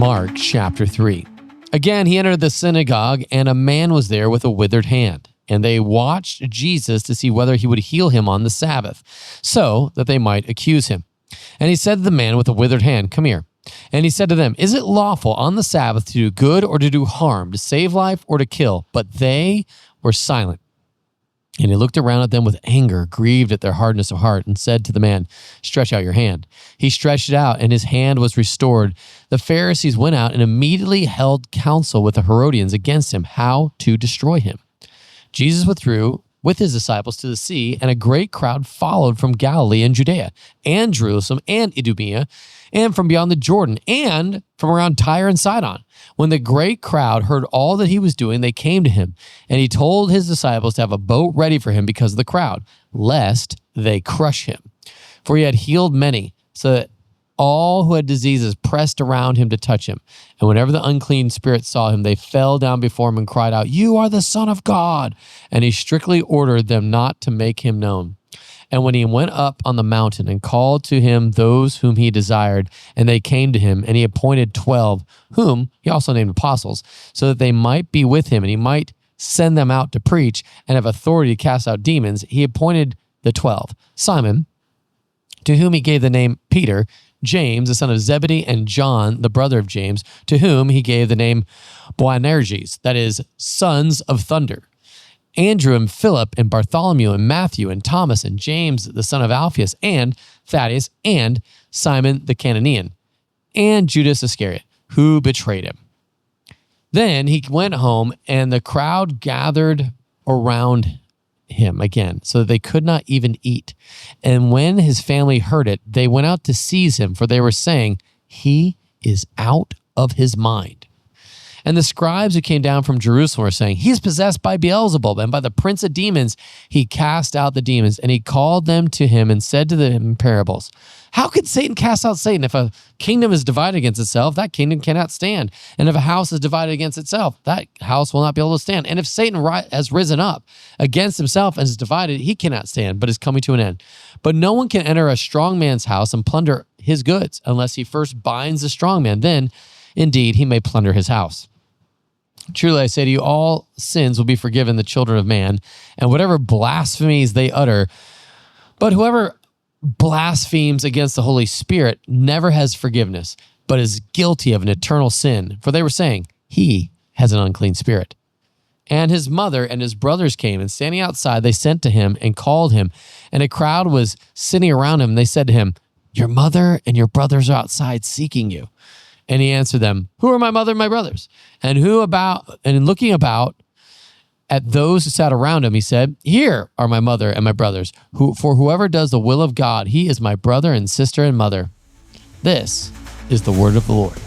Mark chapter 3. Again, he entered the synagogue, and a man was there with a withered hand. And they watched Jesus to see whether he would heal him on the Sabbath, so that they might accuse him. And he said to the man with the withered hand, "Come here." And he said to them, "Is it lawful on the Sabbath to do good or to do harm, to save life or to kill?" But they were silent. And he looked around at them with anger, grieved at their hardness of heart, and said to the man, "Stretch out your hand." He stretched it out, and his hand was restored. The Pharisees went out and immediately held counsel with the Herodians against him, how to destroy him. Jesus withdrew with his disciples to the sea, and a great crowd followed from Galilee and Judea, and Jerusalem, and Idumea, and from beyond the Jordan, and from around Tyre and Sidon. When the great crowd heard all that he was doing, they came to him, and he told his disciples to have a boat ready for him because of the crowd, lest they crush him. For he had healed many, so that all who had diseases pressed around him to touch him. And whenever the unclean spirits saw him, they fell down before him and cried out, "You are the Son of God." And he strictly ordered them not to make him known. And when he went up on the mountain and called to him those whom he desired, and they came to him, and he appointed 12, whom he also named apostles, so that they might be with him, and he might send them out to preach and have authority to cast out demons, he appointed the 12, Simon, to whom he gave the name Peter, James, the son of Zebedee, and John, the brother of James, to whom he gave the name Boanerges, that is, sons of thunder. Andrew and Philip and Bartholomew and Matthew and Thomas and James, the son of Alphaeus, and Thaddeus and Simon the Cananean, and Judas Iscariot, who betrayed him. Then he went home, and the crowd gathered around him again, so that they could not even eat. And when his family heard it, they went out to seize him, for they were saying, "He is out of his mind." And the scribes who came down from Jerusalem were saying, "He is possessed by Beelzebub, and by the prince of demons he cast out the demons." And he called them to him and said to them in parables, "How could Satan cast out Satan? If a kingdom is divided against itself, that kingdom cannot stand. And if a house is divided against itself, that house will not be able to stand. And if Satan has risen up against himself and is divided, he cannot stand, but is coming to an end. But no one can enter a strong man's house and plunder his goods unless he first binds the strong man. Then, indeed, he may plunder his house. Truly, I say to you, all sins will be forgiven the children of man, and whatever blasphemies they utter. But whoever blasphemes against the Holy Spirit never has forgiveness, but is guilty of an eternal sin. For they were saying, he has an unclean spirit. And his mother and his brothers came, and standing outside, they sent to him and called him. And a crowd was sitting around him, and they said to him, "Your mother and your brothers are outside seeking you." And he answered them, "Who are my mother and my brothers?" And looking about at those who sat around him, he said, "Here are my mother and my brothers. For whoever does the will of God, he is my brother and sister and mother." This is the word of the Lord.